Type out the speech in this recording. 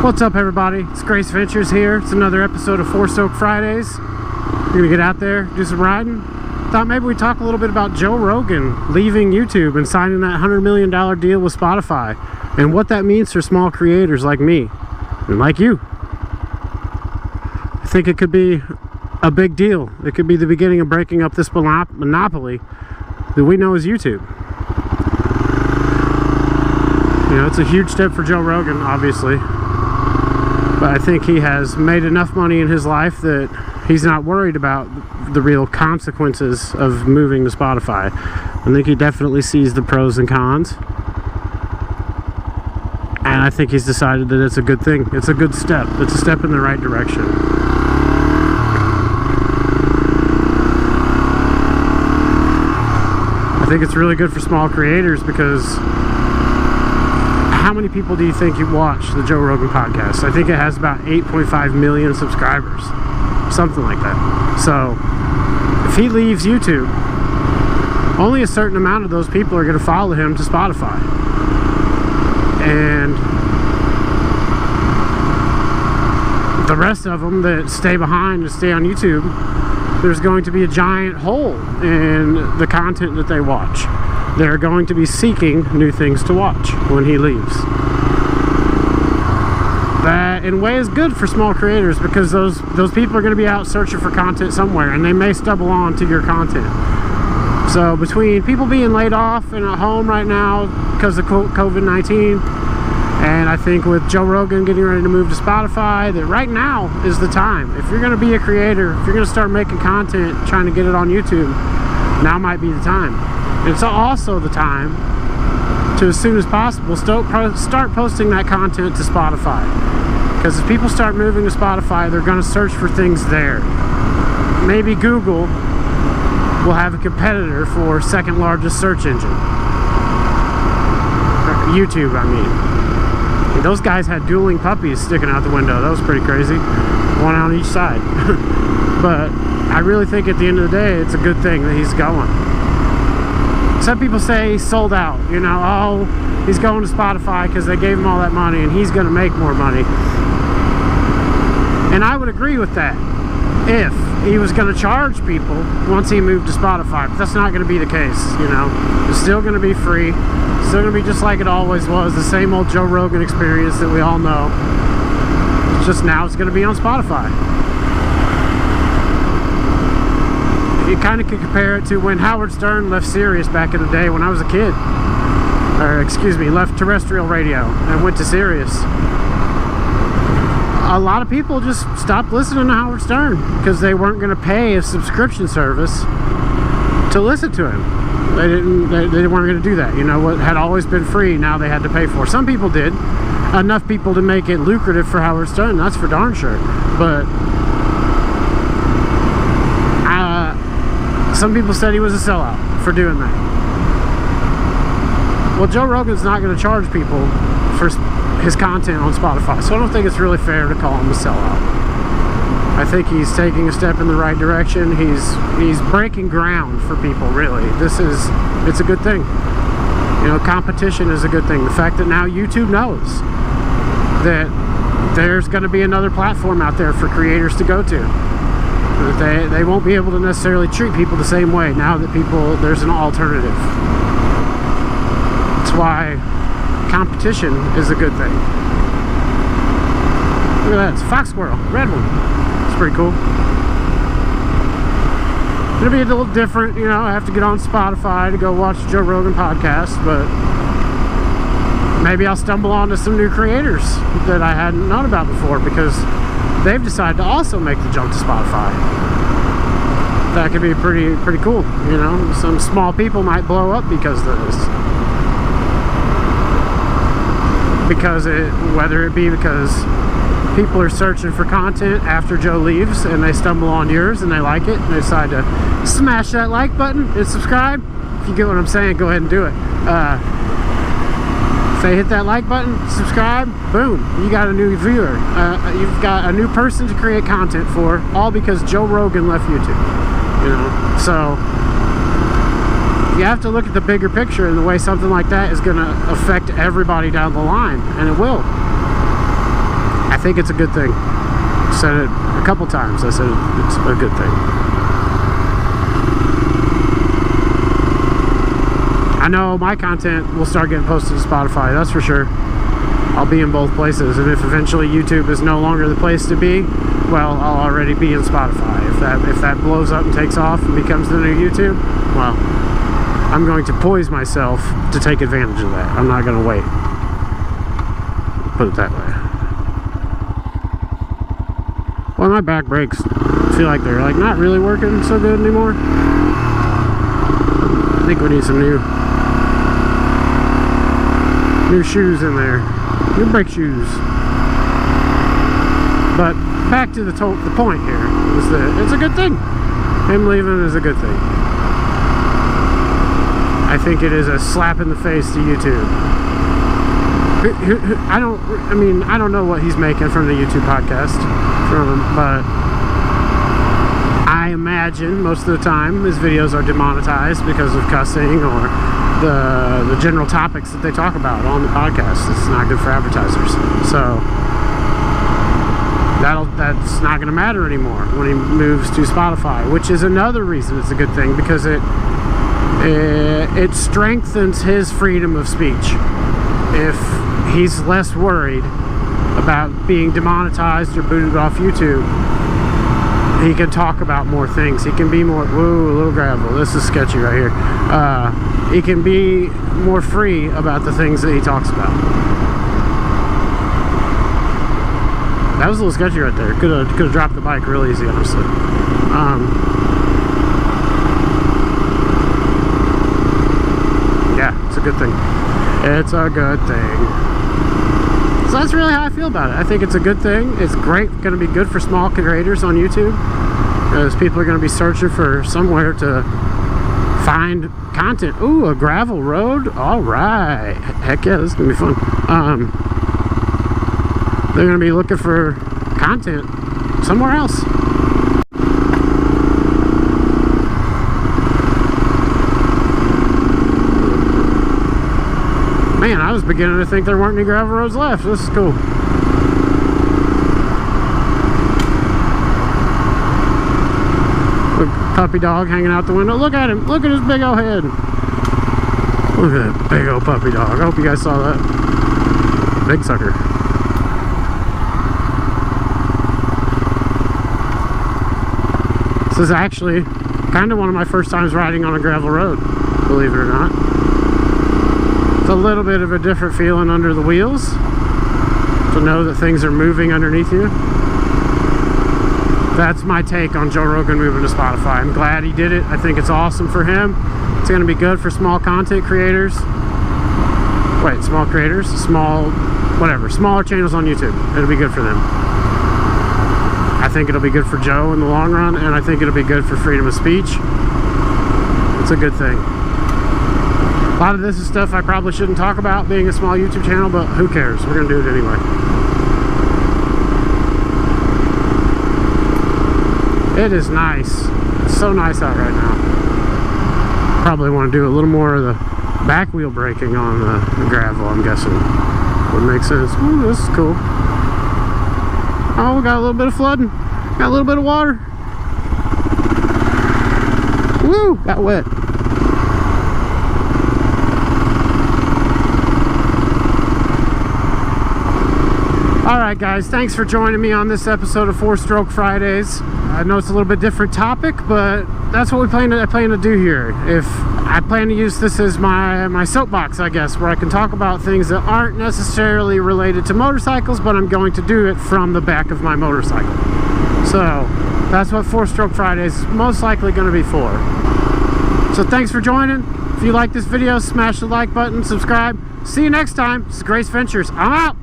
What's up, everybody? It's Grace Ventures here. It's another episode of Four Soak Fridays. We're gonna get out there, do some riding. Thought maybe we'd talk a little bit about Joe Rogan leaving YouTube and signing that $100 million deal with Spotify and what that means for small creators like me and like you. I think it could be a big deal. It could be the beginning of breaking up this monopoly that we know as YouTube. You know, it's a huge step for Joe Rogan, obviously. But I think he has made enough money in his life that he's not worried about the real consequences of moving to Spotify. I think he definitely sees the pros and cons. And I think he's decided that it's a good thing. It's a good step. It's a step in the right direction. I think it's really good for small creators because how many people do you think you watch the Joe Rogan podcast? I think it has about 8.5 million subscribers, something like that. So if he leaves YouTube, only a certain amount of those people are going to follow him to Spotify. And the rest of them that stay behind and stay on YouTube, there's going to be a giant hole in the content that they watch. They're going to be seeking new things to watch when he leaves. That, in a way, is good for small creators because those people are going to be out searching for content somewhere, and they may stumble on to your content. So between people being laid off and at home right now because of COVID-19, and I think with Joe Rogan getting ready to move to Spotify, that right now is the time. If you're going to be a creator, if you're going to start making content, trying to get it on YouTube, now might be the time. It's also the time to, as soon as possible, start posting that content to Spotify. Because if people start moving to Spotify, they're going to search for things there. Maybe Google will have a competitor for second largest search engine. YouTube, I mean. Those guys had dueling puppies sticking out the window. That was pretty crazy. One on each side. But I really think at the end of the day, it's a good thing that he's going. Some people say he's sold out, you know, oh, he's going to Spotify because they gave him all that money and he's going to make more money. And I would agree with that if he was going to charge people once he moved to Spotify, but that's not going to be the case, you know. It's still going to be free, it's still going to be just like it always was, the same old Joe Rogan experience that we all know. It's just now it's going to be on Spotify. You kind of could compare it to when Howard Stern left Sirius back in the day when I was a kid. Or, excuse me, left terrestrial radio and went to Sirius. A lot of people just stopped listening to Howard Stern because they weren't going to pay a subscription service to listen to him. They weren't going to do that. You know, what had always been free, now they had to pay for. Some people did. Enough people to make it lucrative for Howard Stern, that's for darn sure. But some people said he was a sellout for doing that. Well, Joe Rogan's not going to charge people for his content on Spotify, so I don't think it's really fair to call him a sellout. I think he's taking a step in the right direction. He's breaking ground for people, really. It's a good thing. You know, competition is a good thing. The fact that now YouTube knows that there's going to be another platform out there for creators to go to. They won't be able to necessarily treat people the same way now that there's an alternative. That's why competition is a good thing. Look at that, it's a fox squirrel, red one. It's pretty cool. It'll be a little different, you know, I have to get on Spotify to go watch the Joe Rogan podcast, but maybe I'll stumble onto some new creators that I hadn't known about before because they've decided to also make the jump to Spotify. That could be pretty cool, you know. Some small people might blow up because of this. Whether it be because people are searching for content after Joe leaves and they stumble on yours and they like it and they decide to smash that like button and subscribe. If you get what I'm saying, go ahead and do it. If they hit that like button, subscribe, boom, you got a new viewer. You've got a new person to create content for, all because Joe Rogan left YouTube. You know, so you have to look at the bigger picture and the way something like that is going to affect everybody down the line, and it will. I think it's a good thing. I said it a couple times. I said it's a good thing. I know my content will start getting posted to Spotify, that's for sure. I'll be in both places, and if eventually YouTube is no longer the place to be, well, I'll already be in Spotify. If that blows up and takes off and becomes the new YouTube, well, I'm going to poise myself to take advantage of that. I'm not going to wait. Put it that way. Well, my back brakes feel like they're like not really working so good anymore. I think we need some new shoes in there, new brake shoes. But back to the point here is that it's a good thing. Him leaving is a good thing. I think it is a slap in the face to YouTube. I don't know what he's making from the YouTube podcast from him, but I imagine most of the time his videos are demonetized because of cussing or the general topics that they talk about on the podcast. It's not good for advertisers. So that's not going to matter anymore when he moves to Spotify, which is another reason it's a good thing, because it strengthens his freedom of speech. If he's less worried about being demonetized or booted off YouTube, he can talk about more things. He can be more, whoa, a little gravel, this is sketchy right here. He can be more free about the things that he talks about. That was a little sketchy right there. Could have dropped the bike real easy, honestly. Yeah, it's a good thing. It's a good thing. So that's really how I feel about it. I think it's a good thing. It's great. Going to be good for small creators on YouTube, because people are going to be searching for somewhere to find content. Ooh, a gravel road. All right. Heck yeah, this is going to be fun. They're going to be looking for content somewhere else. Man, I was beginning to think there weren't any gravel roads left. This is cool. Look, puppy dog hanging out the window. Look at him. Look at his big old head. Look at that big old puppy dog. I hope you guys saw that. Big sucker. This is actually kind of one of my first times riding on a gravel road, believe it or not. It's a little bit of a different feeling under the wheels, to know that things are moving underneath you. That's my take on Joe Rogan moving to Spotify. I'm glad he did it. I think it's awesome for him. It's going to be good for small content creators. Wait, small creators? Smaller channels on YouTube. It'll be good for them. I think it'll be good for Joe in the long run, and I think it'll be good for freedom of speech. It's a good thing. A lot of this is stuff I probably shouldn't talk about being a small YouTube channel, but who cares? We're going to do it anyway. It is nice. It's so nice out right now. Probably want to do a little more of the back wheel braking on the gravel, I'm guessing. Would make sense. Ooh, this is cool. Oh, we got a little bit of flooding. Got a little bit of water. Woo! Got wet. Alright guys, thanks for joining me on this episode of 4-Stroke Fridays. I know it's a little bit different topic, but that's what I plan to do here. I plan to use this as my soapbox, I guess, where I can talk about things that aren't necessarily related to motorcycles, but I'm going to do it from the back of my motorcycle. So that's what 4-Stroke Fridays is most likely going to be for. So thanks for joining. If you like this video, smash the like button, subscribe. See you next time. This is Grace Ventures. I'm out.